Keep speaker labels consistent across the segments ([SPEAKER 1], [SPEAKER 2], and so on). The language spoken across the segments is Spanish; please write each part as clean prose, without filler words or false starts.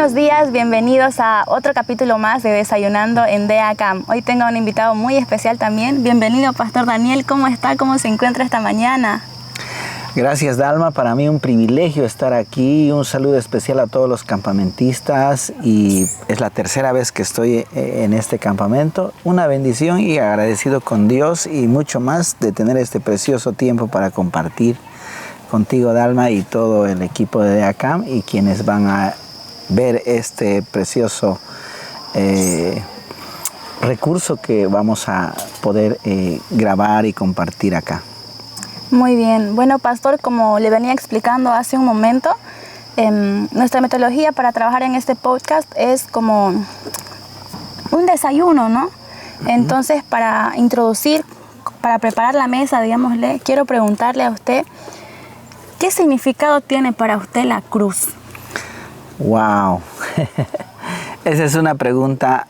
[SPEAKER 1] buenos días, bienvenidos a otro capítulo más de Desayunando en DEACAM. Hoy tengo un invitado muy especial también. Bienvenido, Pastor Daniel. ¿Cómo está? ¿Cómo se encuentra esta mañana?
[SPEAKER 2] Gracias, Dalma. Para mí un privilegio estar aquí. Un saludo especial a todos los campamentistas. Y es la tercera vez que estoy en este campamento. Una bendición y agradecido con Dios y mucho más de tener este precioso tiempo para compartir contigo, Dalma, y todo el equipo de DEACAM y quienes van a ver este precioso recurso que vamos a poder grabar y compartir acá.
[SPEAKER 1] Muy bien. Bueno, Pastor, como le venía explicando hace un momento, nuestra metodología para trabajar en este podcast es como un desayuno, ¿no? Entonces, para introducir, para preparar la mesa, digámosle, quiero preguntarle a usted, ¿qué significado tiene para usted la cruz?
[SPEAKER 2] ¡Wow! Esa es una pregunta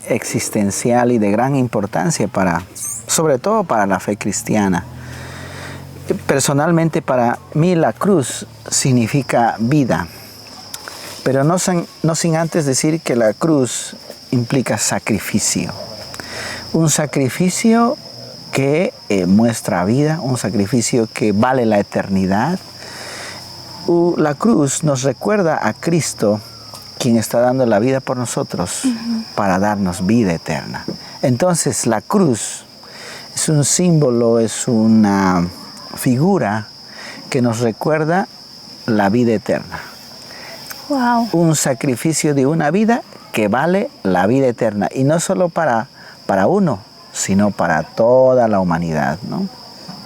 [SPEAKER 2] existencial y de gran importancia sobre todo para la fe cristiana. Personalmente, para mí la cruz significa vida, pero no sin antes decir que la cruz implica sacrificio. Un sacrificio que muestra vida, un sacrificio que vale la eternidad. La cruz nos recuerda a Cristo, quien está dando la vida por nosotros para darnos vida eterna. Entonces la cruz es un símbolo, es una figura que nos recuerda la vida eterna.
[SPEAKER 1] Wow.
[SPEAKER 2] Un sacrificio de una vida que vale la vida eterna. Y no solo para uno, sino para toda la humanidad, ¿no?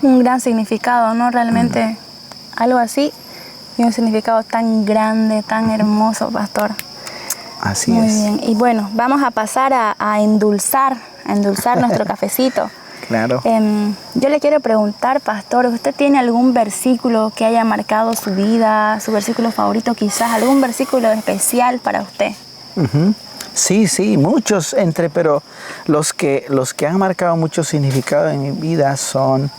[SPEAKER 1] Un gran significado, ¿no? Realmente algo así y un significado tan grande, tan hermoso, Pastor.
[SPEAKER 2] Así
[SPEAKER 1] Muy
[SPEAKER 2] es.
[SPEAKER 1] bien. Y bueno, vamos a pasar a endulzar nuestro cafecito.
[SPEAKER 2] Claro.
[SPEAKER 1] Yo le quiero preguntar, Pastor, ¿usted tiene algún versículo que haya marcado su vida, su versículo favorito quizás, algún versículo especial para usted?
[SPEAKER 2] Sí, muchos pero los que han marcado mucho significado en mi vida son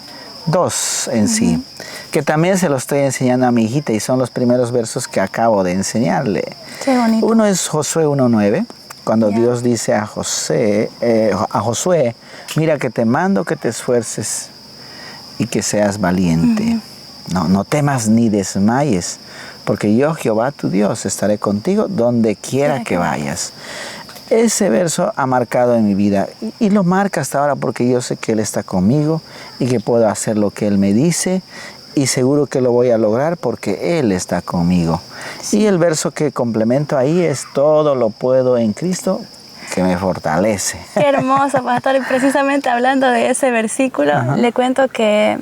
[SPEAKER 2] dos en sí, que también se los estoy enseñando a mi hijita y son los primeros versos que acabo de enseñarle.
[SPEAKER 1] Qué bonito.
[SPEAKER 2] Uno es Josué 1:9, cuando Dios dice a Josué, mira que te mando que te esfuerces y que seas valiente. No temas ni desmayes, porque yo, Jehová tu Dios, estaré contigo donde quiera que vayas. Ese verso ha marcado en mi vida y lo marca hasta ahora porque yo sé que Él está conmigo y que puedo hacer lo que Él me dice y seguro que lo voy a lograr porque Él está conmigo. Sí. Y el verso que complemento ahí es todo lo puedo en Cristo que me fortalece.
[SPEAKER 1] Qué hermoso, Pastor. Y precisamente hablando de ese versículo, le cuento que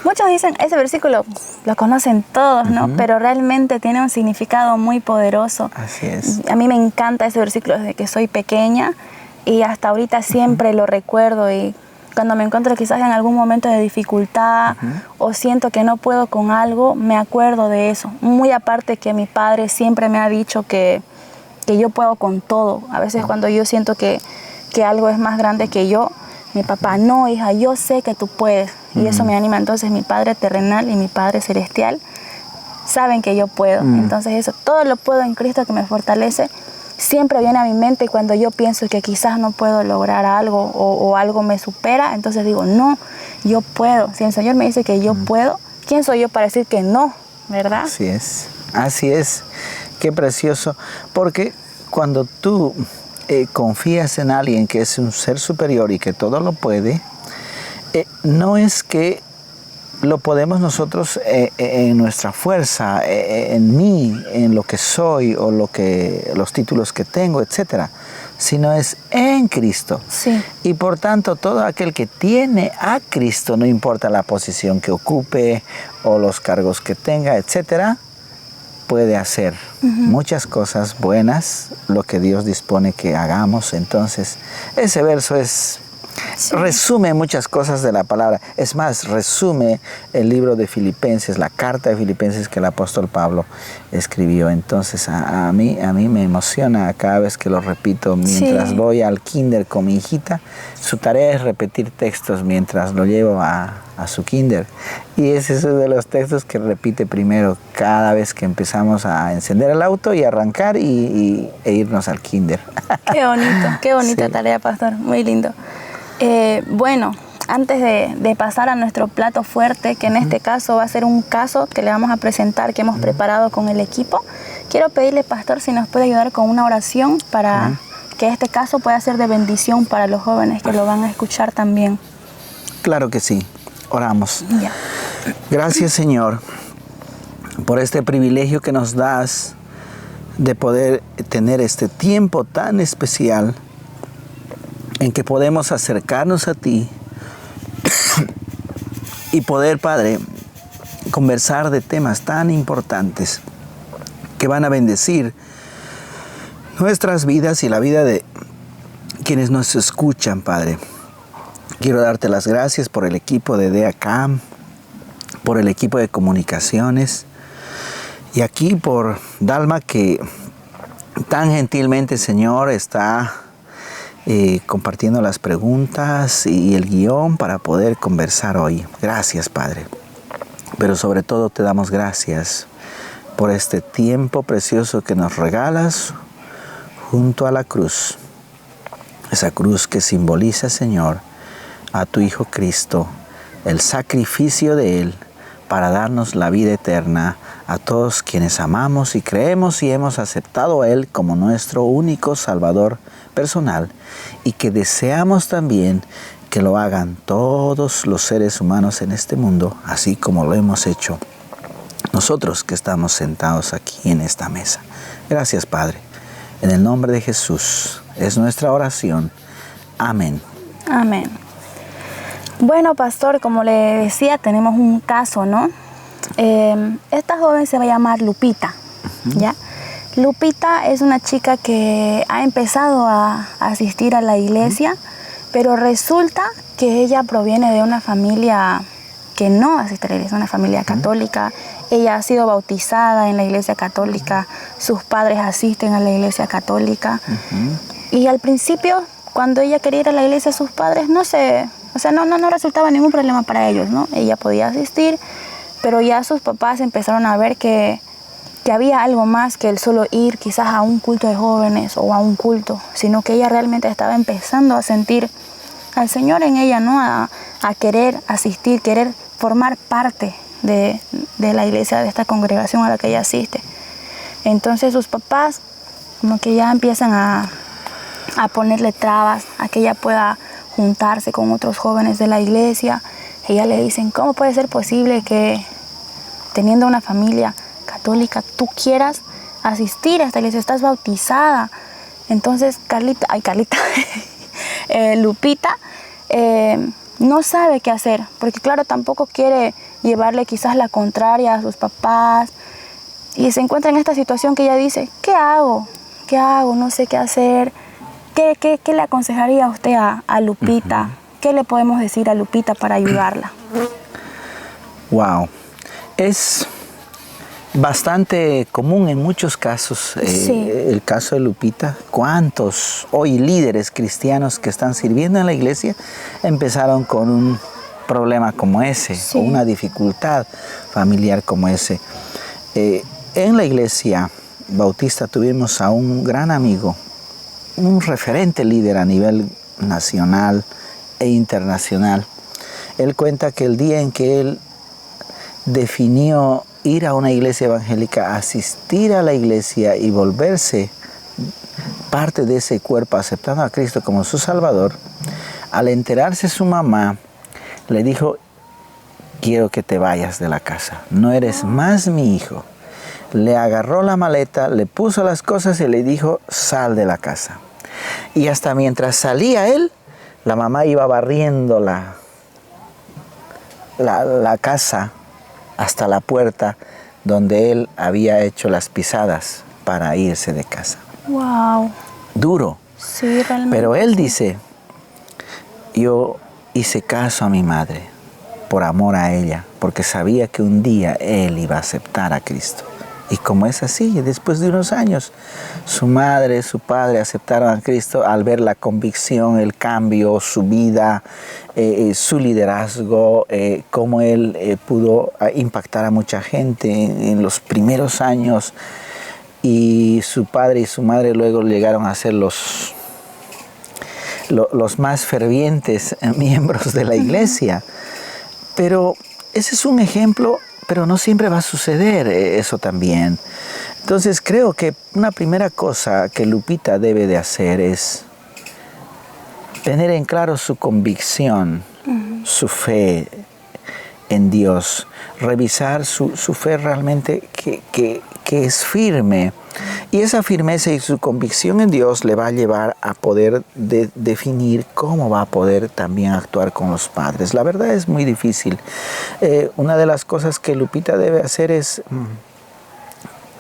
[SPEAKER 1] muchos dicen, ese versículo lo conocen todos, ¿no? Pero realmente tiene un significado muy poderoso.
[SPEAKER 2] Así es.
[SPEAKER 1] A mí me encanta ese versículo desde que soy pequeña y hasta ahorita siempre lo recuerdo y cuando me encuentro quizás en algún momento de dificultad o siento que no puedo con algo, me acuerdo de eso. Muy aparte que mi padre siempre me ha dicho que yo puedo con todo. A veces cuando yo siento que algo es más grande que yo, mi papá, no, hija, yo sé que tú puedes. Y eso me anima. Entonces mi Padre terrenal y mi Padre celestial saben que yo puedo. Entonces eso, todo lo puedo en Cristo que me fortalece, siempre viene a mi mente cuando yo pienso que quizás no puedo lograr algo o algo me supera. Entonces digo, no, yo puedo. Si el Señor me dice que yo puedo, ¿quién soy yo para decir que no? ¿Verdad?
[SPEAKER 2] Así es. Qué precioso. Porque cuando tú confías en alguien que es un ser superior y que todo lo puede, no es que lo podemos nosotros en nuestra fuerza, en mí, en lo que soy o los títulos que tengo, etcétera, sino es en Cristo.
[SPEAKER 1] Sí.
[SPEAKER 2] Y por tanto, todo aquel que tiene a Cristo, no importa la posición que ocupe o los cargos que tenga, etcétera, puede hacer muchas cosas buenas, lo que Dios dispone que hagamos. Entonces, ese verso es
[SPEAKER 1] Sí.
[SPEAKER 2] Resume muchas cosas de la palabra. Es más, resume el libro de Filipenses, la carta de Filipenses que el apóstol Pablo escribió. Entonces a mí me emociona cada vez que lo repito. Mientras voy al kinder con mi hijita, su tarea es repetir textos mientras lo llevo a su kinder. Y ese es uno de los textos que repite primero cada vez que empezamos a encender el auto y arrancar e irnos al kinder.
[SPEAKER 1] Qué bonita
[SPEAKER 2] Sí.
[SPEAKER 1] tarea, pastor, muy lindo. Bueno, antes de pasar a nuestro plato fuerte, que en este caso va a ser un caso que le vamos a presentar, que hemos preparado con el equipo, quiero pedirle, pastor, si nos puede ayudar con una oración para que este caso pueda ser de bendición para los jóvenes que lo van a escuchar también.
[SPEAKER 2] Claro que sí. Oramos.
[SPEAKER 1] Ya.
[SPEAKER 2] Gracias, Señor, por este privilegio que nos das de poder tener este tiempo tan especial en que podemos acercarnos a ti y poder, Padre, conversar de temas tan importantes que van a bendecir nuestras vidas y la vida de quienes nos escuchan, Padre. Quiero darte las gracias por el equipo de DEACAM, por el equipo de comunicaciones y aquí por Dalma, que tan gentilmente, Señor, está compartiendo las preguntas y el guión para poder conversar hoy. Gracias, Padre. Pero sobre todo te damos gracias por este tiempo precioso que nos regalas junto a la cruz. Esa cruz que simboliza, Señor, a tu Hijo Cristo, el sacrificio de Él para darnos la vida eterna a todos quienes amamos y creemos y hemos aceptado a Él como nuestro único Salvador personal, y que deseamos también que lo hagan todos los seres humanos en este mundo, así como lo hemos hecho nosotros que estamos sentados aquí en esta mesa. Gracias, Padre. En el nombre de Jesús es nuestra oración. Amén.
[SPEAKER 1] Amén. Bueno, pastor, como le decía, tenemos un caso, ¿no? Esta joven se va a llamar Lupita, ¿ya? Lupita es una chica que ha empezado a asistir a la iglesia, pero resulta que ella proviene de una familia que no asiste a la iglesia, una familia católica. Ella ha sido bautizada en la iglesia católica, sus padres asisten a la iglesia católica. Y al principio, cuando ella quería ir a la iglesia, sus padres no resultaba ningún problema para ellos, ¿no? Ella podía asistir, pero ya sus papás empezaron a ver que había algo más que el solo ir quizás a un culto de jóvenes o a un culto, sino que ella realmente estaba empezando a sentir al Señor en ella, ¿no? A querer asistir, querer formar parte de la iglesia, de esta congregación a la que ella asiste. Entonces sus papás como que ya empiezan a ponerle trabas a que ella pueda juntarse con otros jóvenes de la iglesia. Ella le dicen, ¿cómo puede ser posible que teniendo una familia católica tú quieras asistir a esta iglesia? Estás bautizada. Entonces Lupita no sabe qué hacer, porque claro, tampoco quiere llevarle quizás la contraria a sus papás, y se encuentra en esta situación que ella dice, ¿qué hago? ¿Qué hago? No sé qué hacer. ¿Qué le aconsejaría a usted a Lupita? ¿Qué le podemos decir a Lupita para ayudarla?
[SPEAKER 2] Wow. Es bastante común en muchos casos el caso de Lupita. ¿Cuántos hoy líderes cristianos que están sirviendo en la iglesia empezaron con un problema como ese, o una dificultad familiar como ese? En la iglesia bautista tuvimos a un gran amigo, un referente líder a nivel nacional e internacional. Él cuenta que el día en que él definió ir a una iglesia evangélica, asistir a la iglesia y volverse parte de ese cuerpo, aceptando a Cristo como su Salvador, al enterarse su mamá, le dijo, quiero que te vayas de la casa, no eres más mi hijo. Le agarró la maleta, le puso las cosas y le dijo, sal de la casa. Y hasta mientras salía él, la mamá iba barriendo la casa hasta la puerta donde él había hecho las pisadas para irse de casa.
[SPEAKER 1] Wow.
[SPEAKER 2] Duro.
[SPEAKER 1] Sí, realmente.
[SPEAKER 2] Pero él dice, yo hice caso a mi madre por amor a ella, porque sabía que un día él iba a aceptar a Cristo. Y como es así, después de unos años, su madre, su padre aceptaron a Cristo al ver la convicción, el cambio, su vida, su liderazgo, cómo él pudo impactar a mucha gente en los primeros años. Y su padre y su madre luego llegaron a ser los más fervientes miembros de la iglesia. Pero ese es un ejemplo, pero no siempre va a suceder eso también. Entonces creo que una primera cosa que Lupita debe de hacer es tener en claro su convicción, su fe en Dios, revisar su fe realmente que es firme. Y esa firmeza y su convicción en Dios le va a llevar a poder definir cómo va a poder también actuar con los padres. La verdad es muy difícil. Una de las cosas que Lupita debe hacer es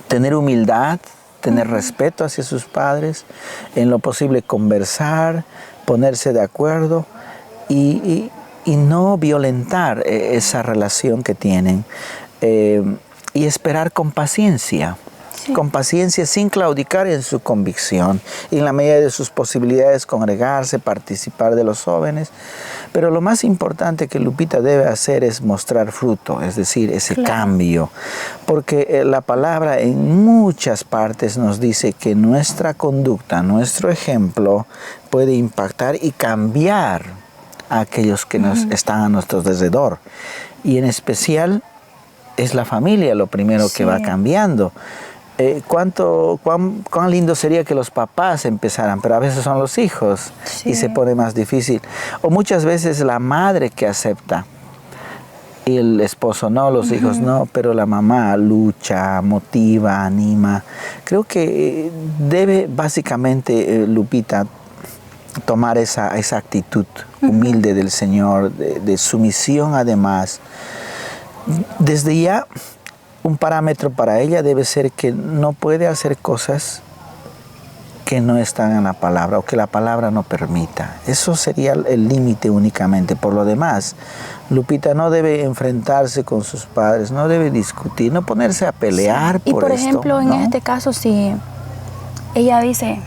[SPEAKER 2] tener humildad, tener respeto hacia sus padres, en lo posible conversar, ponerse de acuerdo y no violentar esa relación que tienen y esperar con paciencia. Sí. Con paciencia, sin claudicar en su convicción y en la medida de sus posibilidades congregarse, participar de los jóvenes. Pero lo más importante que Lupita debe hacer es mostrar fruto, es decir, ese cambio. Porque la palabra en muchas partes nos dice que nuestra conducta, nuestro ejemplo puede impactar y cambiar a aquellos que están a nuestro alrededor. Y en especial es la familia lo primero que va cambiando. Cuán lindo sería que los papás empezaran, pero a veces son los hijos y se pone más difícil. O muchas veces la madre que acepta y el esposo no, los hijos no, pero la mamá lucha, motiva, anima. Creo que debe básicamente Lupita tomar esa actitud humilde del Señor, de sumisión además. Desde ya, un parámetro para ella debe ser que no puede hacer cosas que no están en la palabra o que la palabra no permita. Eso sería el límite únicamente. Por lo demás, Lupita no debe enfrentarse con sus padres, no debe discutir, no ponerse a pelear por esto.
[SPEAKER 1] Y por ejemplo, en este caso, si ella dice,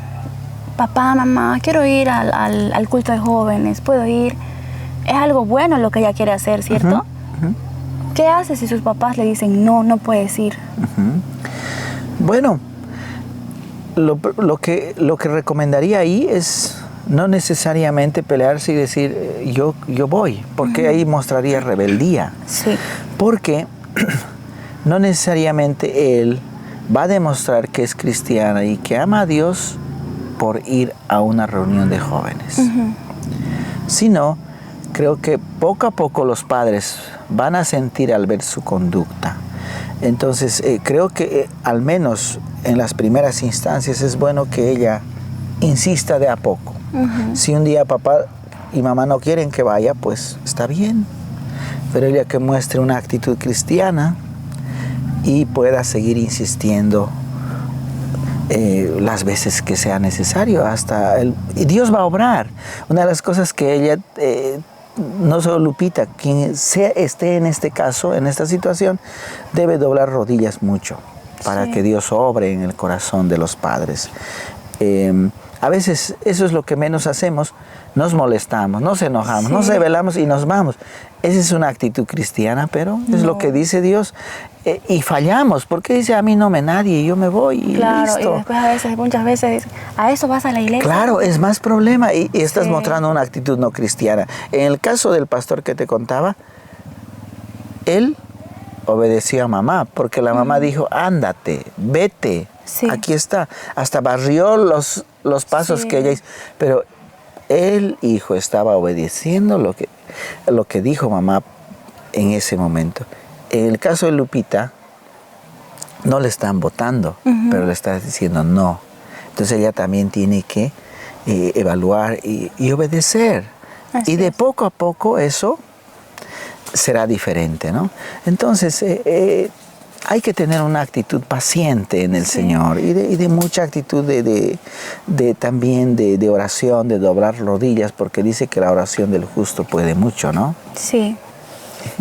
[SPEAKER 1] papá, mamá, quiero ir al culto de jóvenes, ¿puedo ir? Es algo bueno lo que ella quiere hacer, ¿cierto? ¿Qué hace si sus papás le dicen, no puedes ir?
[SPEAKER 2] Bueno, lo que recomendaría ahí es no necesariamente pelearse y decir, yo voy, porque ahí mostraría rebeldía.
[SPEAKER 1] Sí.
[SPEAKER 2] Porque no necesariamente él va a demostrar que es cristiana y que ama a Dios por ir a una reunión de jóvenes. Sino, creo que poco a poco los padres van a sentir al ver su conducta. Entonces, creo que al menos en las primeras instancias es bueno que ella insista de a poco. Si un día papá y mamá no quieren que vaya, pues está bien. Pero ella que muestre una actitud cristiana y pueda seguir insistiendo las veces que sea necesario. Y Dios va a obrar. Una de las cosas que ella... no solo Lupita, quien esté en este caso, en esta situación, debe doblar rodillas mucho para que Dios obre en el corazón de los padres. A veces eso es lo que menos hacemos, nos molestamos, nos enojamos, nos rebelamos y nos vamos. Esa es una actitud cristiana, pero es lo que dice Dios. Y fallamos, porque dice, a mí no me nadie, yo me voy y
[SPEAKER 1] claro,
[SPEAKER 2] listo.
[SPEAKER 1] Y después muchas veces, ¿a eso vas a la iglesia?
[SPEAKER 2] Claro, es más problema y estás mostrando una actitud no cristiana. En el caso del pastor que te contaba, él obedeció a mamá, porque la mamá dijo, ándate, vete, aquí está. Hasta barrió los pasos que ella hizo. Pero el hijo estaba obedeciendo lo que dijo mamá en ese momento. En el caso de Lupita, no le están votando, pero le está diciendo no. Entonces ella también tiene que evaluar y obedecer. Y de poco a poco eso será diferente, ¿no? Entonces, hay que tener una actitud paciente en el Señor y de mucha actitud también de oración, de doblar rodillas, porque dice que la oración del justo puede mucho, ¿no?
[SPEAKER 1] Sí.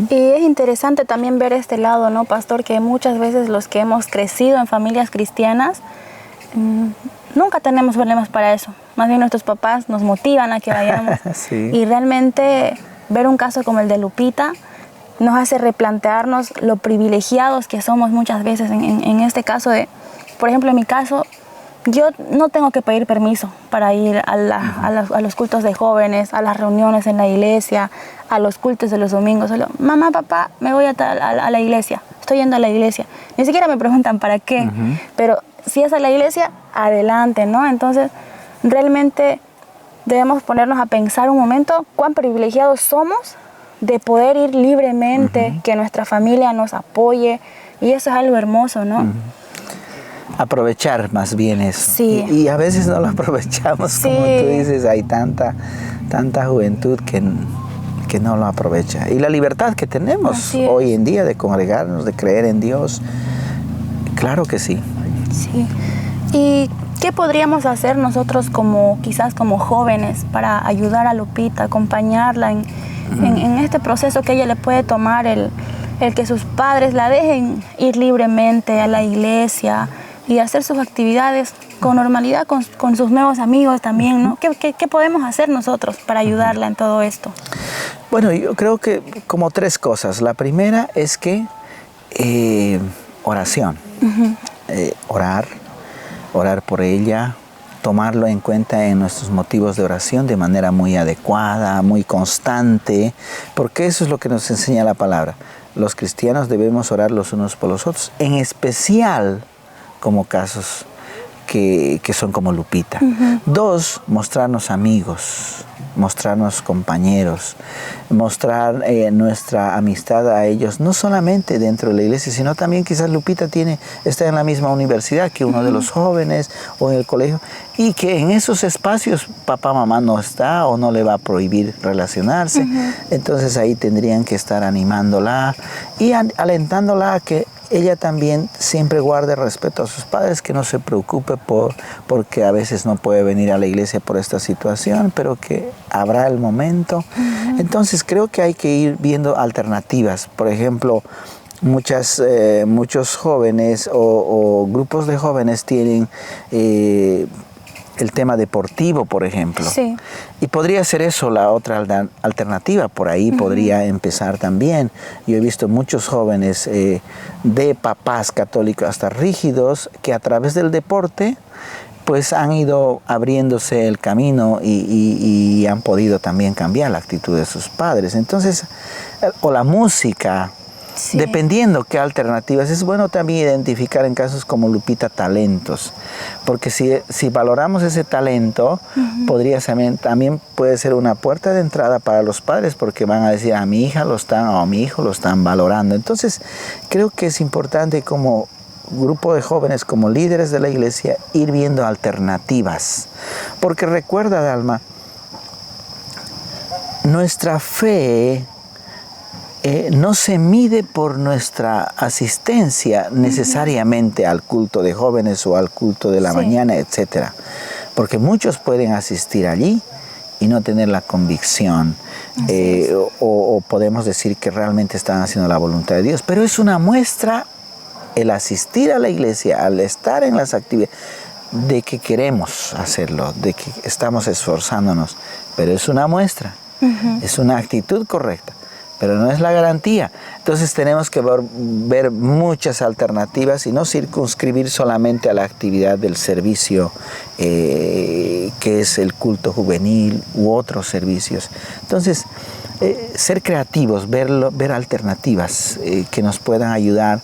[SPEAKER 1] Y es interesante también ver este lado, ¿no, pastor? Que muchas veces los que hemos crecido en familias cristianas nunca tenemos problemas para eso. Más bien nuestros papás nos motivan a que vayamos.
[SPEAKER 2] Sí.
[SPEAKER 1] Y realmente ver un caso como el de Lupita nos hace replantearnos lo privilegiados que somos muchas veces en este caso de, por ejemplo, en mi caso, yo no tengo que pedir permiso para ir a los cultos de jóvenes, a las reuniones en la iglesia, a los cultos de los domingos. Solo, mamá, papá, me voy a la iglesia, estoy yendo a la iglesia. Ni siquiera me preguntan para qué, pero si es a la iglesia, adelante, ¿no? Entonces, realmente debemos ponernos a pensar un momento cuán privilegiados somos de poder ir libremente, que nuestra familia nos apoye, y eso es algo hermoso, ¿no?
[SPEAKER 2] Aprovechar más bien eso.
[SPEAKER 1] Sí.
[SPEAKER 2] Y a veces no lo aprovechamos,
[SPEAKER 1] Sí.
[SPEAKER 2] como tú dices, hay tanta juventud que no lo aprovecha. Y la libertad que tenemos hoy en día de congregarnos, de creer en Dios, claro que sí.
[SPEAKER 1] Sí. ¿Y qué podríamos hacer nosotros quizás como jóvenes para ayudar a Lupita, acompañarla en este proceso que ella le puede tomar, el que sus padres la dejen ir libremente a la iglesia y hacer sus actividades con normalidad, con sus nuevos amigos también, ¿no? ¿Qué podemos hacer nosotros para ayudarla en todo esto?
[SPEAKER 2] Bueno, yo creo que como 3 cosas. La primera es que oración. Orar por ella, tomarlo en cuenta en nuestros motivos de oración de manera muy adecuada, muy constante, porque eso es lo que nos enseña la palabra. Los cristianos debemos orar los unos por los otros, en especial como casos que son como Lupita. 2, mostrarnos amigos, mostrarnos compañeros, mostrar nuestra amistad a ellos, no solamente dentro de la iglesia, sino también quizás Lupita está en la misma universidad que uno de los jóvenes o en el colegio, y que en esos espacios papá, mamá no está o no le va a prohibir relacionarse. Entonces ahí tendrían que estar animándola y alentándola a que ella también siempre guarde respeto a sus padres, que no se preocupe porque a veces no puede venir a la iglesia por esta situación, pero que habrá el momento. Entonces creo que hay que ir viendo alternativas. Por ejemplo, muchos jóvenes o grupos de jóvenes tienen el tema deportivo, por ejemplo.
[SPEAKER 1] Sí.
[SPEAKER 2] Y podría ser eso la otra alternativa, por ahí podría empezar también. Yo he visto muchos jóvenes de papás católicos hasta rígidos que a través del deporte pues han ido abriéndose el camino y han podido también cambiar la actitud de sus padres. Entonces, o la música, dependiendo qué alternativas. Es bueno también identificar en casos como Lupita talentos, porque si valoramos ese talento, también puede ser una puerta de entrada para los padres, porque van a decir a mi hija o a mi hijo lo están valorando. Entonces, creo que es importante como grupo de jóvenes, como líderes de la iglesia, ir viendo alternativas. Porque recuerda, Dalma, nuestra fe no se mide por nuestra asistencia necesariamente al culto de jóvenes o al culto de la mañana, etc. Porque muchos pueden asistir allí y no tener la convicción o podemos decir que realmente están haciendo la voluntad de Dios. Pero es una muestra el asistir a la iglesia, al estar en las actividades, de que queremos hacerlo, de que estamos esforzándonos. Pero es una muestra, es una actitud correcta, pero no es la garantía. Entonces tenemos que ver muchas alternativas y no circunscribir solamente a la actividad del servicio que es el culto juvenil u otros servicios. Entonces, ser creativos, ver alternativas que nos puedan ayudar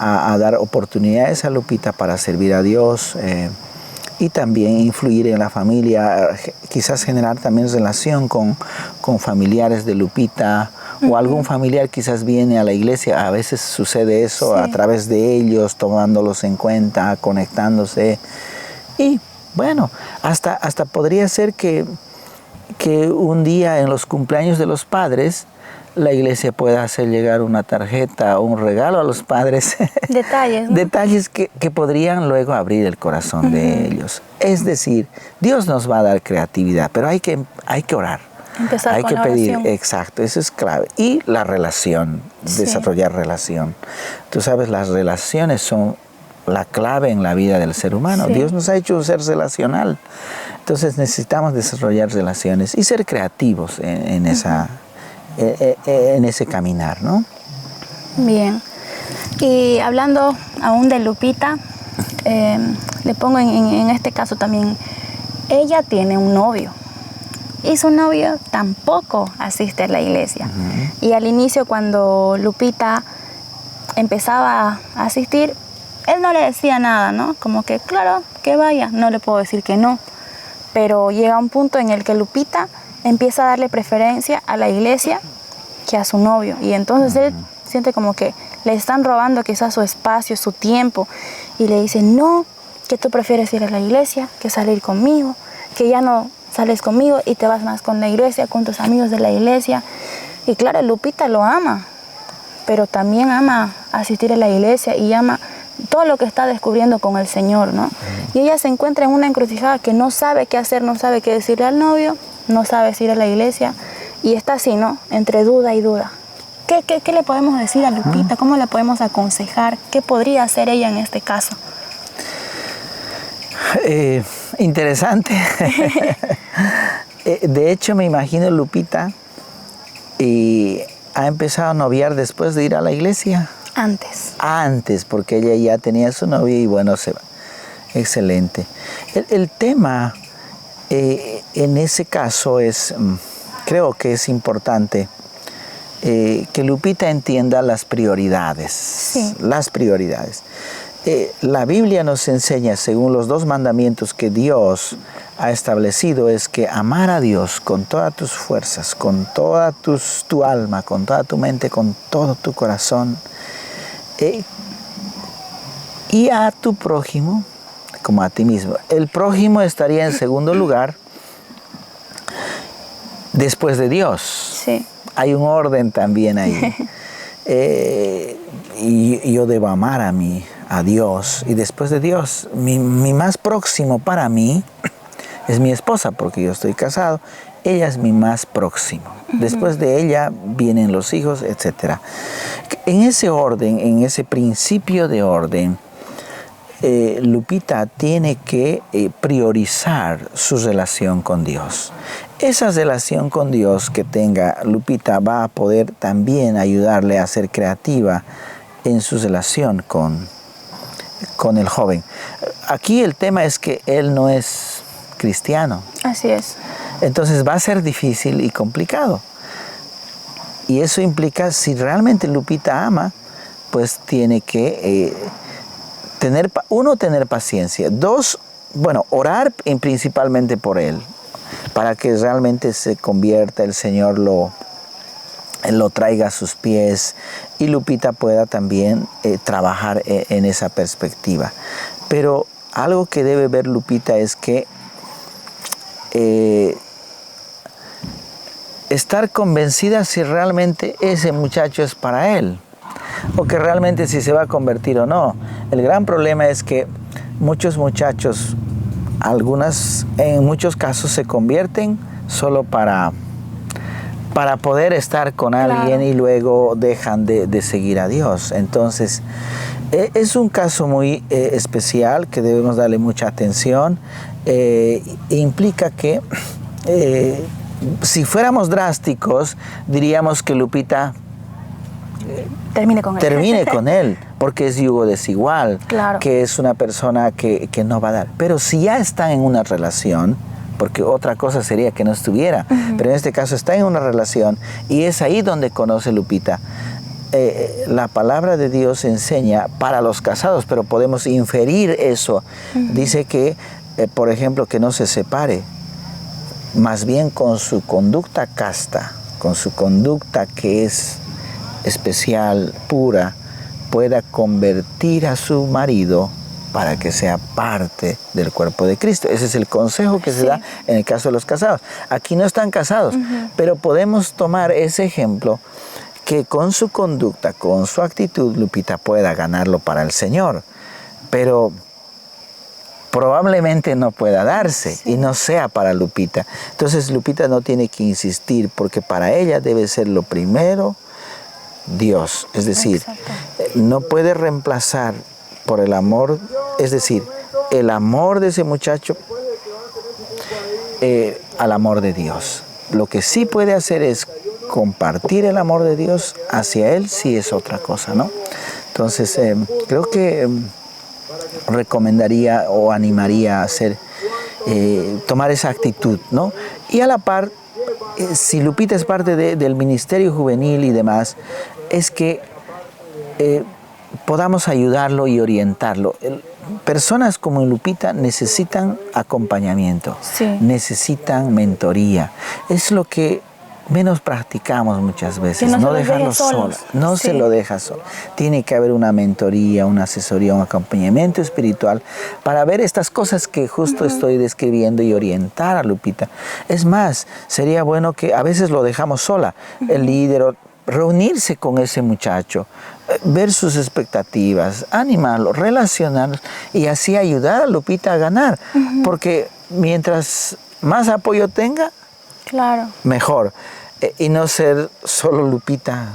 [SPEAKER 2] a dar oportunidades a Lupita para servir a Dios y también influir en la familia, quizás generar también relación con familiares de Lupita o algún familiar quizás viene a la iglesia. A veces sucede eso a través de ellos, tomándolos en cuenta, conectándose. Y bueno, hasta podría ser que que un día en los cumpleaños de los padres la iglesia pueda hacer llegar una tarjeta o un regalo a los padres.
[SPEAKER 1] Detalles, ¿no?
[SPEAKER 2] Detalles que podrían luego abrir el corazón de ellos. Es decir, Dios nos va a dar creatividad, pero hay que orar.
[SPEAKER 1] Empezar
[SPEAKER 2] hay
[SPEAKER 1] con
[SPEAKER 2] que
[SPEAKER 1] la
[SPEAKER 2] pedir,
[SPEAKER 1] oración.
[SPEAKER 2] exacto, eso es clave. Y la relación, desarrollar relación. Tú sabes, las relaciones son la clave en la vida del ser humano.
[SPEAKER 1] Sí.
[SPEAKER 2] Dios nos ha hecho un ser relacional. Entonces necesitamos desarrollar relaciones y ser creativos en ese caminar, ¿no?
[SPEAKER 1] Bien. Y hablando aún de Lupita, le pongo en este caso también, ella tiene un novio y su novio tampoco asiste a la iglesia. Y al inicio, cuando Lupita empezaba a asistir, él no le decía nada, ¿no? Como que, claro, que vaya, no le puedo decir que no. Pero llega un punto en el que Lupita empieza a darle preferencia a la iglesia que a su novio. Y entonces él siente como que le están robando quizás su espacio, su tiempo. Y le dice, no, que tú prefieres ir a la iglesia que salir conmigo, que ya no sales conmigo y te vas más con la iglesia, con tus amigos de la iglesia. Y claro, Lupita lo ama, pero también ama asistir a la iglesia y ama todo lo que está descubriendo con el Señor, ¿no? Y ella se encuentra en una encrucijada que no sabe qué hacer, no sabe qué decirle al novio, no sabe si ir a la iglesia, y está así, ¿no? Entre duda y duda. ¿Qué le podemos decir a Lupita? ¿Cómo le podemos aconsejar? ¿Qué podría hacer ella en este caso?
[SPEAKER 2] Interesante. De hecho, me imagino Lupita ha empezado a noviar después de ir a la iglesia. Antes, porque ella ya tenía su novio y bueno, se va. Excelente. El tema en ese caso es, creo que es importante que Lupita entienda las prioridades.
[SPEAKER 1] Sí.
[SPEAKER 2] Las prioridades. La Biblia nos enseña, según los 2 mandamientos que Dios ha establecido, es que amar a Dios con todas tus fuerzas, con toda tu alma, con toda tu mente, con todo tu corazón, y a tu prójimo como a ti mismo. El prójimo estaría en segundo lugar después de Dios.
[SPEAKER 1] Sí.
[SPEAKER 2] Hay un orden también ahí. Y yo debo amar a Dios. Y después de Dios, mi más próximo para mí es mi esposa, porque yo estoy casado. Ella es mi más próximo. Después de ella vienen los hijos, etc. En ese orden, en ese principio de orden, Lupita tiene que priorizar su relación con Dios. Esa relación con Dios que tenga Lupita va a poder también ayudarle a ser creativa en su relación con el joven. Aquí el tema es que él no es cristiano.
[SPEAKER 1] Así es.
[SPEAKER 2] Entonces va a ser difícil y complicado. Y eso implica, si realmente Lupita ama, pues tiene que tener paciencia. 2, orar principalmente por él, para que realmente se convierta, el Señor lo traiga a sus pies y Lupita pueda también trabajar en esa perspectiva. Pero algo que debe ver Lupita es que estar convencida si realmente ese muchacho es para él, o que realmente si se va a convertir o no. El gran problema es que muchos muchachos, en muchos casos se convierten solo para poder estar con alguien, claro, y luego dejan de seguir a Dios. Entonces, es un caso muy especial que debemos darle mucha atención. Implica que si fuéramos drásticos, diríamos que Lupita termine con él, porque es yugo desigual,
[SPEAKER 1] claro,
[SPEAKER 2] que es una persona que no va a dar. Pero si ya están en una relación, porque otra cosa sería que no estuviera, pero en este caso está en una relación, y es ahí donde conoce Lupita. La palabra de Dios enseña para los casados, pero podemos inferir eso. Dice que, por ejemplo, que no se separe, más bien con su conducta casta, con su conducta que es especial, pura, pueda convertir a su marido para que sea parte del cuerpo de Cristo. Ese es el consejo que se da en el caso de los casados. Aquí no están casados, pero podemos tomar ese ejemplo que con su conducta, con su actitud, Lupita pueda ganarlo para el Señor, pero probablemente no pueda darse y no sea para Lupita. Entonces Lupita no tiene que insistir, porque para ella debe ser lo primero Dios. Es decir, no puede reemplazar por el amor, es decir, el amor de ese muchacho al amor de Dios. Lo que sí puede hacer es compartir el amor de Dios hacia él, sí es otra cosa, ¿no? Entonces, creo que recomendaría o animaría a hacer, tomar esa actitud, ¿no? Y a la par, si Lupita es parte del ministerio juvenil y demás, es que podamos ayudarlo y orientarlo. Personas como Lupita necesitan acompañamiento, necesitan mentoría. Es lo que menos practicamos muchas veces, no dejarlo solo, no se lo deja solo. Tiene que haber una mentoría, una asesoría, un acompañamiento espiritual para ver estas cosas que justo estoy describiendo y orientar a Lupita. Es más, sería bueno que a veces lo dejamos sola, el líder, reunirse con ese muchacho, ver sus expectativas, animarlo, relacionarnos y así ayudar a Lupita a ganar, porque mientras más apoyo tenga, mejor. Y no ser solo Lupita.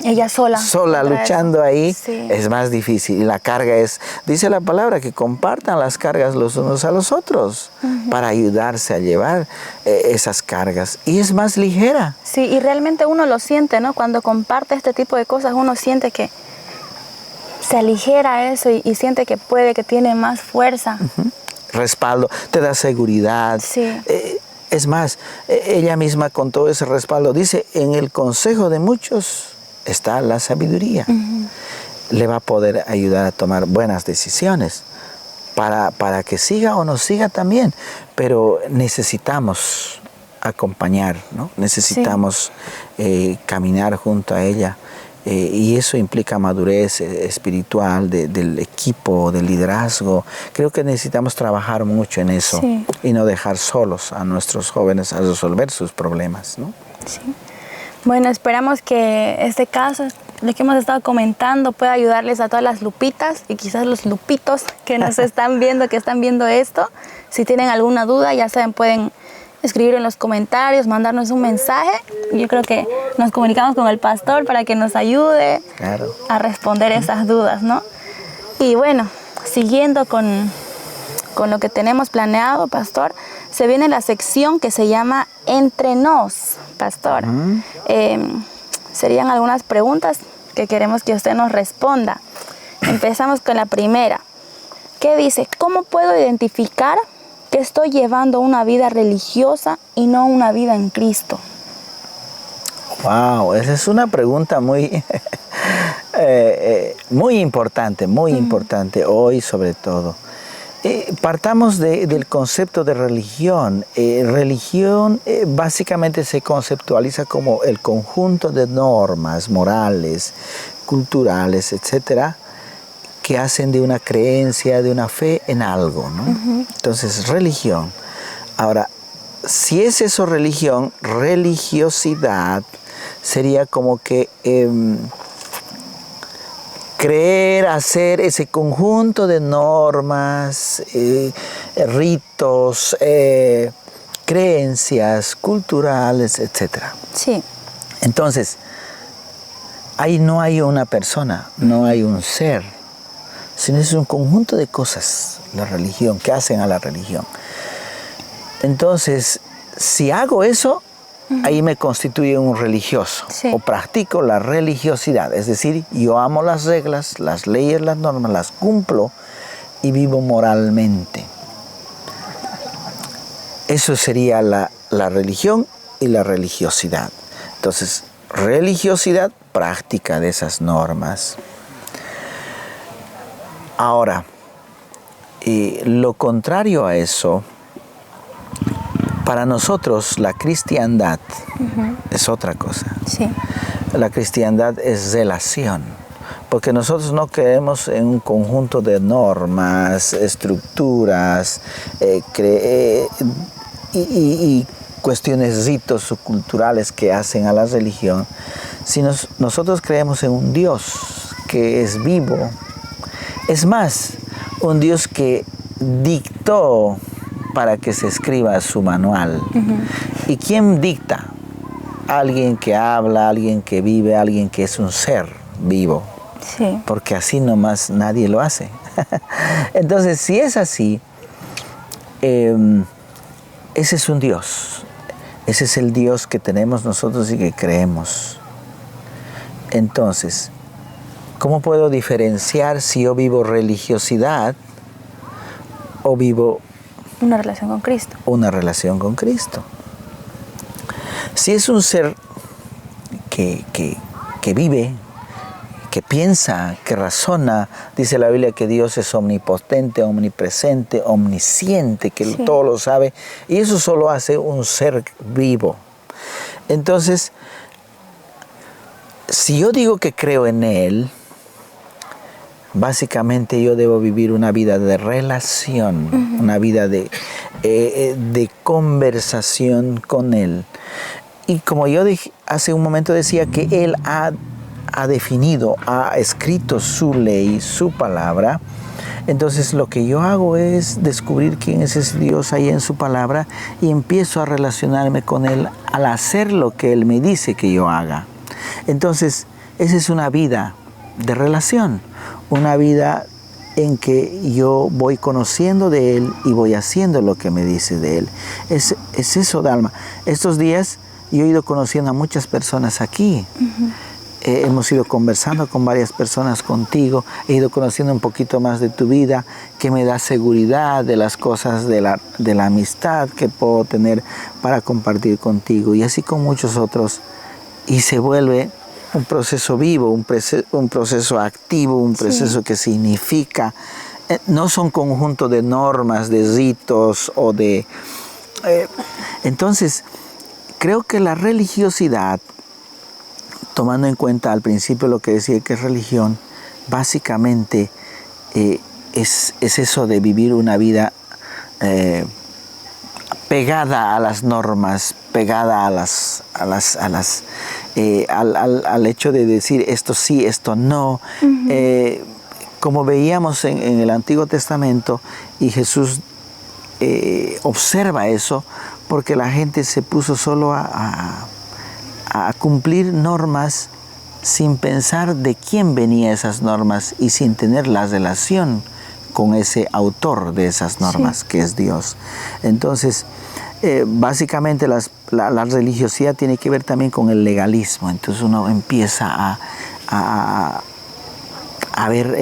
[SPEAKER 1] Ella sola.
[SPEAKER 2] Sola, luchando ahí, es más difícil. Y la carga es, dice la palabra, que compartan las cargas los unos a los otros para ayudarse a llevar esas cargas. Y es más ligera.
[SPEAKER 1] Sí, y realmente uno lo siente, ¿no? Cuando comparte este tipo de cosas, uno siente que se aligera eso y siente que puede, que tiene más fuerza.
[SPEAKER 2] Respaldo, te da seguridad. Es más, ella misma con todo ese respaldo dice, en el consejo de muchos está la sabiduría. Le va a poder ayudar a tomar buenas decisiones para que siga o no siga también. Pero necesitamos acompañar, ¿no? Necesitamos caminar junto a ella. Y eso implica madurez espiritual del equipo, del liderazgo. Creo que necesitamos trabajar mucho en eso y no dejar solos a nuestros jóvenes a resolver sus problemas, ¿no?
[SPEAKER 1] Bueno, esperamos que este caso, lo que hemos estado comentando, pueda ayudarles a todas las Lupitas y quizás los Lupitos que nos están viendo, que están viendo esto. Si tienen alguna duda, ya saben, pueden escribir en los comentarios, mandarnos un mensaje. Yo creo que nos comunicamos con el pastor para que nos ayude a responder esas dudas, ¿no? Y bueno, siguiendo con lo que tenemos planeado, pastor, se viene la sección que se llama Entre Nos, pastor. Serían algunas preguntas que queremos que usted nos responda. Empezamos con la primera. ¿Qué dice? ¿Cómo puedo identificar que estoy llevando una vida religiosa y no una vida en Cristo?
[SPEAKER 2] Wow, esa es una pregunta muy, muy importante hoy sobre todo. Partamos del concepto de religión. Religión básicamente se conceptualiza como el conjunto de normas morales, culturales, etcétera, que hacen de una creencia, de una fe en algo, ¿no? Entonces, religión. Ahora, si es eso religión, religiosidad sería como que creer, hacer ese conjunto de normas, ritos, creencias culturales, etc. Entonces, ahí no hay una persona, no hay un ser, sino es un conjunto de cosas, la religión, que hacen a la religión. Entonces, si hago eso, ahí me constituye un religioso, o practico la religiosidad, es decir, yo amo las reglas, las leyes, las normas, las cumplo y vivo moralmente. Eso sería la religión y la religiosidad. Entonces, religiosidad, práctica de esas normas. Ahora, lo contrario a eso, para nosotros la cristiandad es otra cosa. La cristiandad es relación. Porque nosotros no creemos en un conjunto de normas, estructuras, y cuestiones, ritos o culturales que hacen a la religión, sino nosotros creemos en un Dios que es vivo. Es más, un Dios que dictó para que se escriba su manual. ¿Y quién dicta? Alguien que habla, alguien que vive, alguien que es un ser vivo.
[SPEAKER 1] Sí.
[SPEAKER 2] Porque así nomás nadie lo hace. Entonces, si es así, ese es un Dios. Ese es el Dios que tenemos nosotros y que creemos. Entonces, ¿cómo puedo diferenciar si yo vivo religiosidad o vivo
[SPEAKER 1] una relación con Cristo?
[SPEAKER 2] Una relación con Cristo. Si es un ser que vive, que piensa, que razona, dice la Biblia que Dios es omnipotente, omnipresente, omnisciente, que sí, todo lo sabe, y eso solo hace un ser vivo. Entonces, si yo digo que creo en Él, básicamente yo debo vivir una vida de relación, una vida de conversación con Él. Y como yo dije, hace un momento decía que Él ha definido, ha escrito su ley, su palabra. Entonces lo que yo hago es descubrir quién es ese Dios ahí en su palabra y empiezo a relacionarme con Él al hacer lo que Él me dice que yo haga. Entonces, esa es una vida de relación, una vida en que yo voy conociendo de Él y voy haciendo lo que me dice de Él. Es eso, Dalma. Estos días yo he ido conociendo a muchas personas aquí. Hemos ido conversando con varias personas contigo. He ido conociendo un poquito más de tu vida, que me da seguridad de las cosas de la amistad que puedo tener para compartir contigo. Y así con muchos otros. Y se vuelve un proceso vivo, un proceso activo, un proceso que significa. No son conjunto de normas, de ritos o de... entonces, creo que la religiosidad, tomando en cuenta al principio lo que decía que es religión, básicamente es eso de vivir una vida pegada a las normas, pegada al hecho de decir esto sí, esto no. Como veíamos en el Antiguo Testamento, y Jesús observa eso, porque la gente se puso solo a cumplir normas sin pensar de quién venían esas normas y sin tener la relación con ese autor de esas normas, que es Dios. Entonces, básicamente la religiosidad tiene que ver también con el legalismo. Entonces uno empieza a ver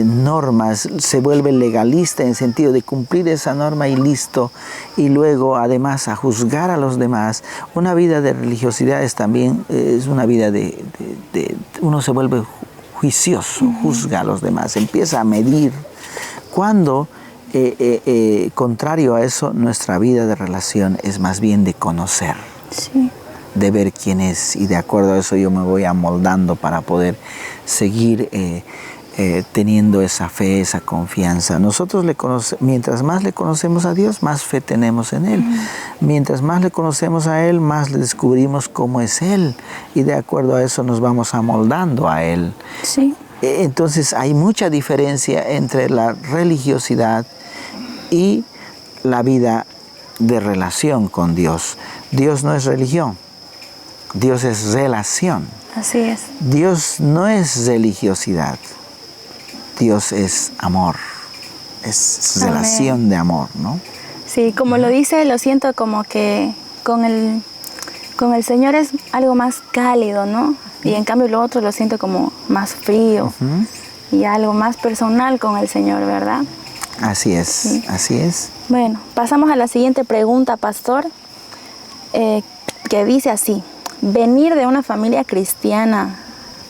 [SPEAKER 2] normas, se vuelve legalista en el sentido de cumplir esa norma y listo, y luego además a juzgar a los demás. Una vida de religiosidad también es una vida de uno se vuelve juicioso, juzga a los demás, empieza a medir. Cuando, contrario a eso, nuestra vida de relación es más bien de conocer.
[SPEAKER 1] Sí.
[SPEAKER 2] De ver quién es, y de acuerdo a eso yo me voy amoldando para poder seguir teniendo esa fe, esa confianza. Nosotros mientras más le conocemos a Dios, más fe tenemos en Él. Mientras más le conocemos a Él, más le descubrimos cómo es Él, y de acuerdo a eso nos vamos amoldando a Él.
[SPEAKER 1] Sí.
[SPEAKER 2] Entonces hay mucha diferencia entre la religiosidad y la vida de relación con Dios. Dios no es religión, Dios es relación.
[SPEAKER 1] Así es.
[SPEAKER 2] Dios no es religiosidad, Dios es amor, es relación de amor, ¿no?
[SPEAKER 1] Sí, como lo dice, lo siento como que con el Señor es algo más cálido, ¿no? Y en cambio lo otro lo siento como más frío y algo más personal con el Señor, ¿verdad?
[SPEAKER 2] Así es,
[SPEAKER 1] sí.
[SPEAKER 2] Así es.
[SPEAKER 1] Bueno, pasamos a la siguiente pregunta, pastor, que dice así: ¿venir de una familia cristiana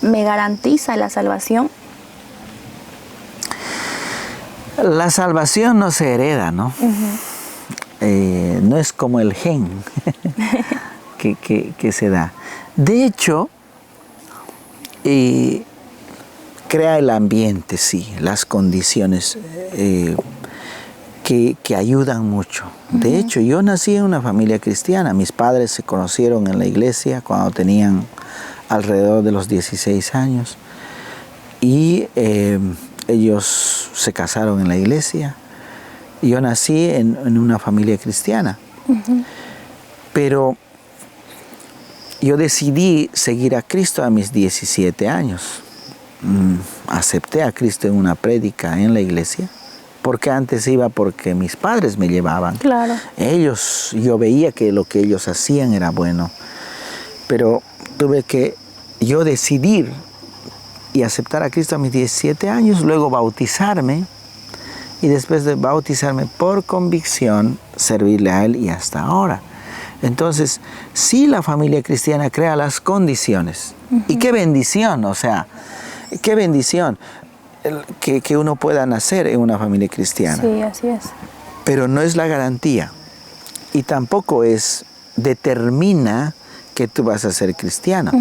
[SPEAKER 1] me garantiza la salvación?
[SPEAKER 2] La salvación no se hereda, ¿no? No es como el gen que se da. De hecho, crea el ambiente, sí, las condiciones que ayudan mucho. De hecho, yo nací en una familia cristiana. Mis padres se conocieron en la iglesia cuando tenían alrededor de los 16 años. Y ellos se casaron en la iglesia. Yo nací en una familia cristiana. Pero yo decidí seguir a Cristo a mis 17 años. Acepté a Cristo en una prédica en la iglesia. Porque antes iba porque mis padres me llevaban.
[SPEAKER 1] Claro.
[SPEAKER 2] Yo veía que lo que ellos hacían era bueno. Pero tuve que yo decidir y aceptar a Cristo a mis 17 años, luego bautizarme y después de bautizarme por convicción, servirle a Él y hasta ahora. Entonces, sí, la familia cristiana crea las condiciones. Y qué bendición, o sea, qué bendición que uno pueda nacer en una familia cristiana.
[SPEAKER 1] Sí, así es.
[SPEAKER 2] Pero no es la garantía y tampoco determina que tú vas a ser cristiano,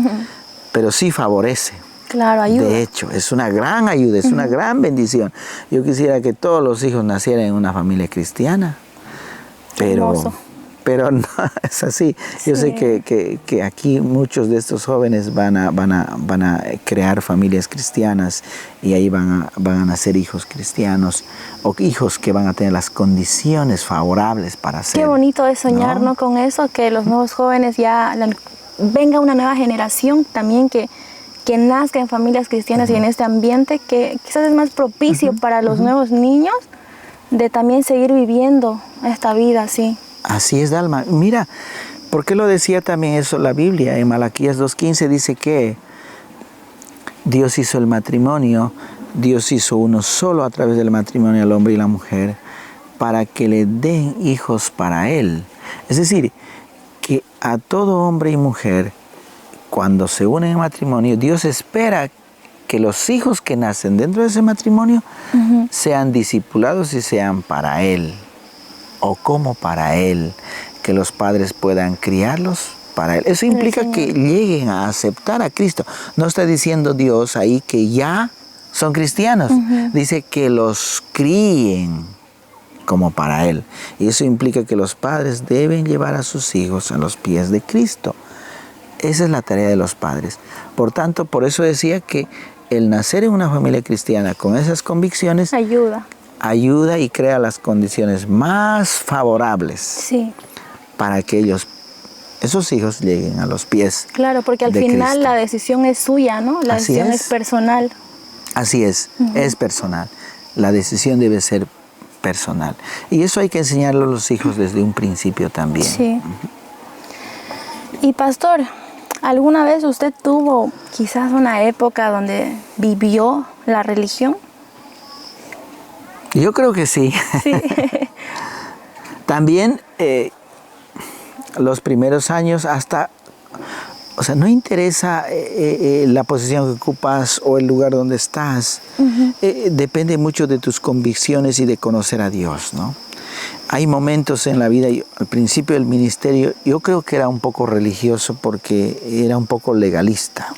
[SPEAKER 2] pero sí favorece.
[SPEAKER 1] Claro, ayuda.
[SPEAKER 2] De hecho, es una gran ayuda, es una gran bendición. Yo quisiera que todos los hijos nacieran en una familia cristiana, pero no es así. Sí. Yo sé que aquí muchos de estos jóvenes van a crear familias cristianas y ahí van a nacer hijos cristianos o hijos que van a tener las condiciones favorables para ser.
[SPEAKER 1] Qué bonito es soñar, ¿no? Con eso, que los nuevos jóvenes venga una nueva generación también que nazca en familias cristianas y en este ambiente que quizás es más propicio para los nuevos niños de también seguir viviendo esta vida así.
[SPEAKER 2] Así es, Dalma. Mira, ¿por qué lo decía también eso la Biblia? En Malaquías 2:15 dice que Dios hizo el matrimonio, Dios hizo uno solo a través del matrimonio al hombre y la mujer para que le den hijos para Él. Es decir, que a todo hombre y mujer, cuando se unen en matrimonio, Dios espera que los hijos que nacen dentro de ese matrimonio sean discipulados y sean para Él. O como para Él, que los padres puedan criarlos para Él. Eso implica que lleguen a aceptar a Cristo. No está diciendo Dios ahí que ya son cristianos. Dice que los críen como para Él. Y eso implica que los padres deben llevar a sus hijos a los pies de Cristo. Esa es la tarea de los padres. Por tanto, por eso decía que el nacer en una familia cristiana con esas convicciones ayuda y crea las condiciones más favorables para que esos hijos lleguen a los pies.
[SPEAKER 1] Claro, porque al final Cristo. La decisión es suya, ¿no? La decisión es personal.
[SPEAKER 2] Así es personal. La decisión debe ser personal. Y eso hay que enseñarlo a los hijos desde un principio también.
[SPEAKER 1] Sí. Y pastor, ¿alguna vez usted tuvo quizás una época donde vivió la religión?
[SPEAKER 2] Yo creo que sí. También los primeros años no interesa la posición que ocupas o el lugar donde estás. Depende mucho de tus convicciones y de conocer a Dios, ¿no? Hay momentos en la vida, al principio del ministerio, yo creo que era un poco religioso porque era un poco legalista.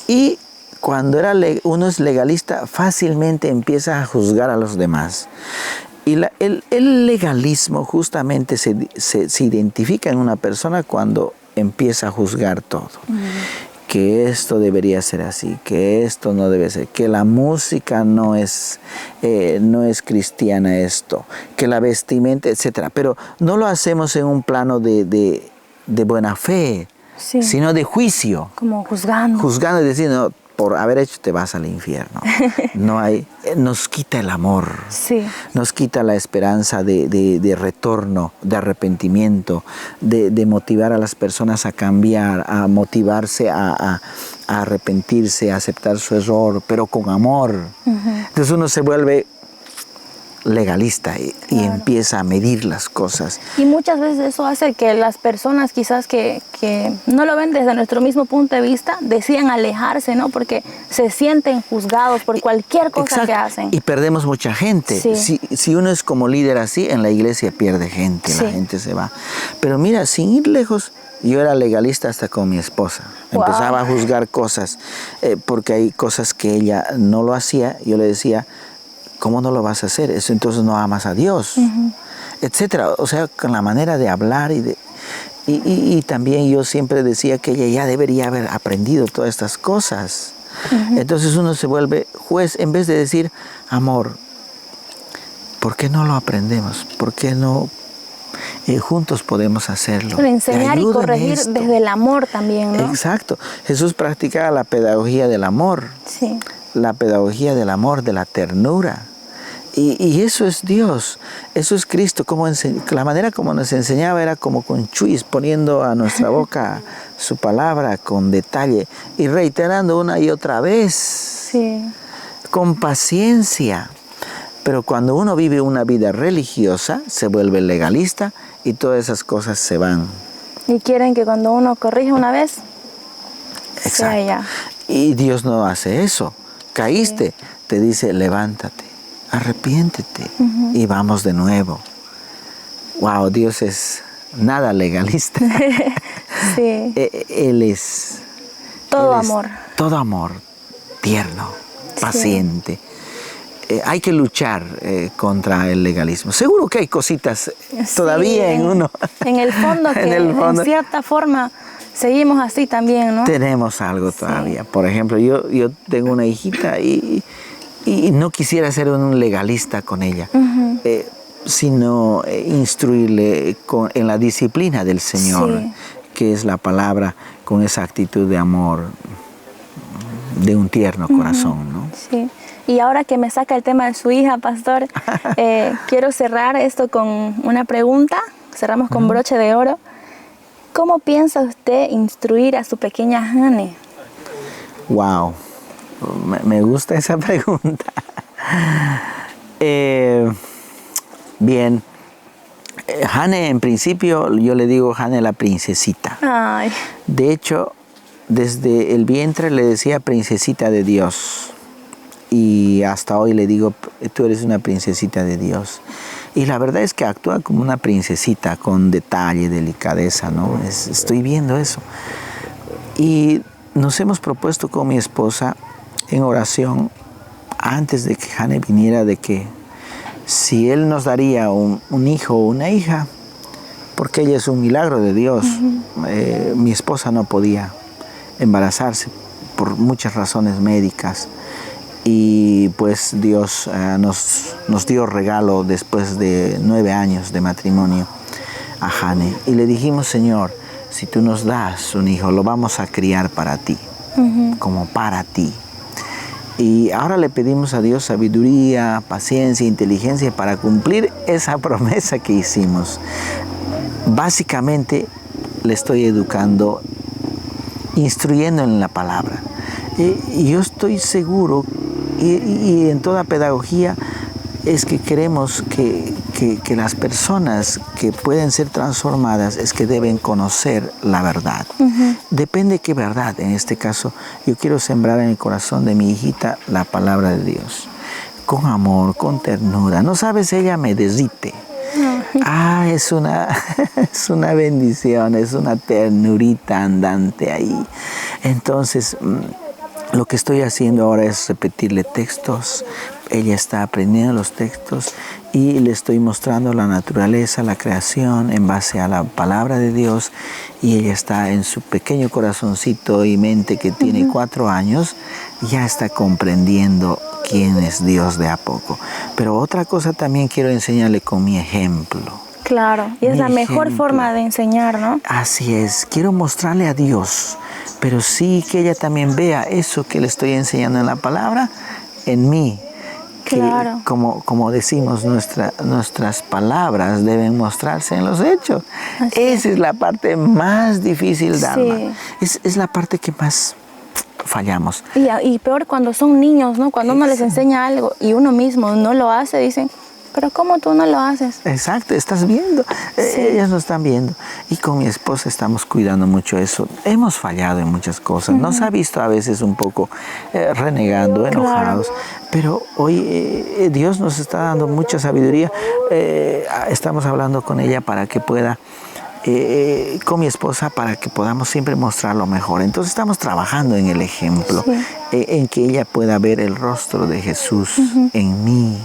[SPEAKER 2] Y cuando uno es legalista, fácilmente empieza a juzgar a los demás. Y el legalismo justamente se identifica en una persona cuando empieza a juzgar todo. Que esto debería ser así, que esto no debe ser, que la música no es cristiana esto, que la vestimenta, etc. Pero no lo hacemos en un plano de buena fe, sino de juicio.
[SPEAKER 1] Como juzgando.
[SPEAKER 2] Juzgando y diciendo, por haber hecho te vas al infierno. Nos quita el amor, nos quita la esperanza de retorno, de arrepentimiento, de motivar a las personas a cambiar, a motivarse a arrepentirse, a aceptar su error, pero con amor. Entonces uno se vuelve legalista y empieza a medir las cosas.
[SPEAKER 1] Y muchas veces eso hace que las personas quizás que no lo ven desde nuestro mismo punto de vista decidan alejarse, ¿no? Porque se sienten juzgados por cualquier cosa que hacen.
[SPEAKER 2] Y perdemos mucha gente. Si uno es como líder así, en la iglesia pierde gente, la gente se va. Pero mira, sin ir lejos, Yo era legalista hasta con mi esposa.
[SPEAKER 1] Wow.
[SPEAKER 2] Empezaba a juzgar cosas, porque hay cosas que ella no lo hacía. Yo le decía, ¿cómo no lo vas a hacer? Eso entonces no amas a Dios, etcétera. O sea, con la manera de hablar y también yo siempre decía que ella ya debería haber aprendido todas estas cosas. Entonces uno se vuelve juez en vez de decir, amor, ¿por qué no lo aprendemos? ¿Por qué no juntos podemos hacerlo?
[SPEAKER 1] Pero enseñar y corregir desde el amor también, ¿no?
[SPEAKER 2] Exacto. Jesús practicaba la pedagogía del amor.
[SPEAKER 1] Sí.
[SPEAKER 2] La pedagogía del amor, de la ternura. Y eso es Dios, eso es Cristo. La manera como nos enseñaba era como con chuis, poniendo a nuestra boca su palabra con detalle y reiterando una y otra vez,
[SPEAKER 1] Sí.
[SPEAKER 2] con paciencia. Pero cuando uno vive una vida religiosa, se vuelve legalista y todas esas cosas se van.
[SPEAKER 1] Y quieren que cuando uno corrige una vez, sea ya.
[SPEAKER 2] Y Dios no hace eso. Caíste, te dice, levántate, arrepiéntete y vamos de nuevo. Wow, Dios es nada legalista.
[SPEAKER 1] Sí.
[SPEAKER 2] Él es
[SPEAKER 1] Todo amor.
[SPEAKER 2] Todo amor, tierno, paciente. Hay que luchar contra el legalismo. Seguro que hay cositas todavía en uno.
[SPEAKER 1] En el fondo, que en cierta forma seguimos así también, ¿no?
[SPEAKER 2] Tenemos algo todavía. Por ejemplo, yo tengo una hijita y no quisiera ser un legalista con ella, sino instruirle en la disciplina del Señor, que es la palabra, con esa actitud de amor, de un tierno corazón, ¿no?
[SPEAKER 1] Sí. Y ahora que me saca el tema de su hija, pastor, quiero cerrar esto con una pregunta. Cerramos con broche de oro. ¿Cómo piensa usted instruir a su pequeña Jane?
[SPEAKER 2] Wow, me gusta esa pregunta. Bien, Jane, en principio yo le digo Jane la princesita.
[SPEAKER 1] Ay.
[SPEAKER 2] De hecho, desde el vientre le decía princesita de Dios. Y hasta hoy le digo, tú eres una princesita de Dios. Y la verdad es que actúa como una princesita, con detalle, delicadeza, ¿no? Estoy viendo eso. Y nos hemos propuesto con mi esposa en oración, antes de que Jane viniera, de que si Él nos daría un hijo o una hija, porque ella es un milagro de Dios. Mi esposa no podía embarazarse por muchas razones médicas. Y pues Dios nos dio regalo después de 9 años de matrimonio a Jane. Y le dijimos, Señor, si tú nos das un hijo, lo vamos a criar para ti, como para ti. Y ahora le pedimos a Dios sabiduría, paciencia, inteligencia para cumplir esa promesa que hicimos. Básicamente le estoy educando, instruyendo en la palabra. Y yo estoy seguro, y en toda pedagogía, es que queremos que las personas que pueden ser transformadas es que deben conocer la verdad. Depende qué verdad. En este caso, yo quiero sembrar en el corazón de mi hijita la palabra de Dios. Con amor, con ternura. No sabes, ella me derrite. Es una bendición, es una ternurita andante ahí. Entonces, lo que estoy haciendo ahora es repetirle textos. Ella está aprendiendo los textos y le estoy mostrando la naturaleza, la creación en base a la palabra de Dios. Y ella está en su pequeño corazoncito y mente que tiene 4 años, ya está comprendiendo quién es Dios de a poco. Pero otra cosa también quiero enseñarle con mi ejemplo.
[SPEAKER 1] Claro, y es la mejor forma de enseñar, ¿no?
[SPEAKER 2] Así es, quiero mostrarle a Dios, pero sí que ella también vea eso que le estoy enseñando en la palabra, en mí.
[SPEAKER 1] Claro.
[SPEAKER 2] Que, como decimos, nuestras palabras deben mostrarse en los hechos. Esa es la parte más difícil, Dalma. Es la parte que más fallamos.
[SPEAKER 1] Y peor cuando son niños, ¿no? Cuando uno les enseña algo y uno mismo no lo hace, dicen, pero ¿cómo tú no lo haces?
[SPEAKER 2] Exacto, estás viendo. Ellas lo están viendo. Y con mi esposa estamos cuidando mucho eso. Hemos fallado en muchas cosas. Nos ha visto a veces un poco renegando, enojados. Pero hoy Dios nos está dando mucha sabiduría. Estamos hablando con ella para que pueda con mi esposa para que podamos siempre mostrar lo mejor. Entonces estamos trabajando en el ejemplo,
[SPEAKER 1] Sí.
[SPEAKER 2] En que ella pueda ver el rostro de Jesús en mí.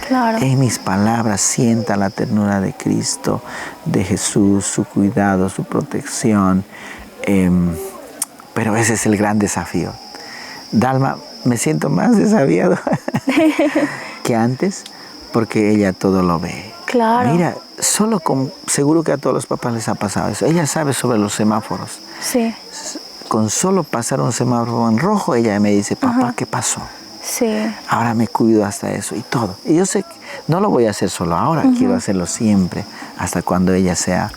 [SPEAKER 1] Claro.
[SPEAKER 2] En mis palabras sienta la ternura de Cristo, de Jesús, su cuidado, su protección. Pero ese es el gran desafío. Dalma, me siento más desafiado que antes porque ella todo lo ve.
[SPEAKER 1] Claro.
[SPEAKER 2] Mira, seguro que a todos los papás les ha pasado eso. Ella sabe sobre los semáforos.
[SPEAKER 1] Sí.
[SPEAKER 2] Con solo pasar un semáforo en rojo, ella me dice, papá, ¿qué pasó?
[SPEAKER 1] Sí.
[SPEAKER 2] Ahora me cuido hasta eso y todo. Y yo sé que no lo voy a hacer solo ahora, quiero hacerlo siempre, hasta cuando ella sea...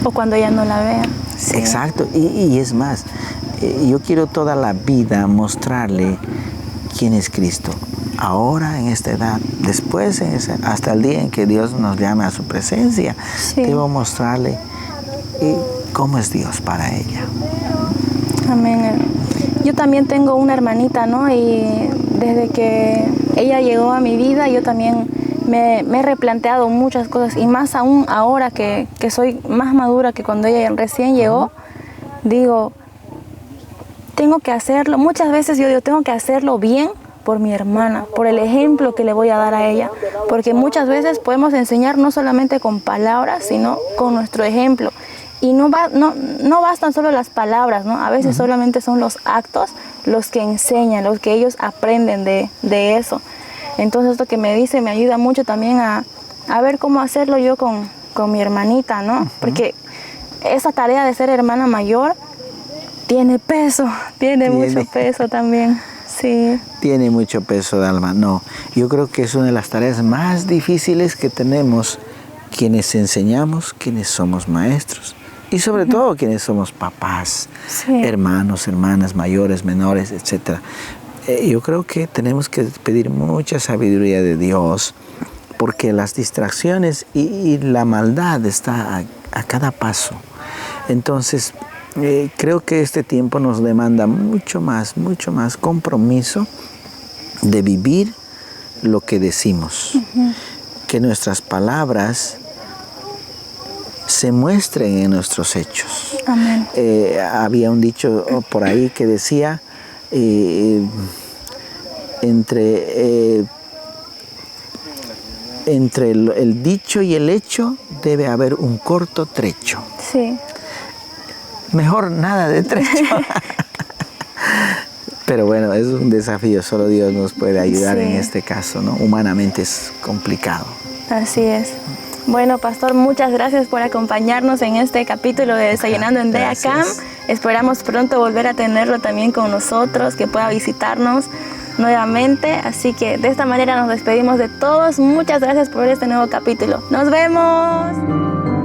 [SPEAKER 1] O cuando ella no la vea. Sí.
[SPEAKER 2] Exacto. Y es más, yo quiero toda la vida mostrarle quién es Cristo. Ahora, en esta edad, después, hasta el día en que Dios nos llame a su presencia,
[SPEAKER 1] Sí.
[SPEAKER 2] debo mostrarle cómo es Dios para ella.
[SPEAKER 1] Amén. Yo también tengo una hermanita, ¿no? Y desde que ella llegó a mi vida, yo también me he replanteado muchas cosas. Y más aún ahora que soy más madura que cuando ella recién llegó, digo, tengo que hacerlo. Muchas veces yo digo, tengo que hacerlo bien por mi hermana, por el ejemplo que le voy a dar a ella. Porque muchas veces podemos enseñar no solamente con palabras, sino con nuestro ejemplo. Y no bastan solo las palabras, ¿no? A veces solamente son los actos los que enseñan, los que ellos aprenden de eso. Entonces esto que me dice me ayuda mucho también a ver cómo hacerlo yo con mi hermanita, ¿no? Porque esa tarea de ser hermana mayor tiene peso, tiene mucho peso también. Sí.
[SPEAKER 2] Tiene mucho peso, Dalma. No, yo creo que es una de las tareas más difíciles que tenemos quienes enseñamos, quienes somos maestros. Y sobre todo quienes somos papás, hermanos, hermanas, mayores, menores, etc. Yo creo que tenemos que pedir mucha sabiduría de Dios, porque las distracciones y la maldad está a cada paso. Entonces, creo que este tiempo nos demanda mucho más compromiso de vivir lo que decimos. Que nuestras palabras se muestren en nuestros hechos.
[SPEAKER 1] Amén.
[SPEAKER 2] Había un dicho por ahí que decía, entre el dicho y el hecho debe haber un corto trecho.
[SPEAKER 1] Sí.
[SPEAKER 2] Mejor nada de trecho. Pero bueno, es un desafío, solo Dios nos puede ayudar en este caso, ¿no? Humanamente es complicado.
[SPEAKER 1] Así es. Bueno, Pastor, muchas gracias por acompañarnos en este capítulo de Desayunando en Dea Camp. Esperamos pronto volver a tenerlo también con nosotros, que pueda visitarnos nuevamente. Así que de esta manera nos despedimos de todos. Muchas gracias por ver este nuevo capítulo. ¡Nos vemos!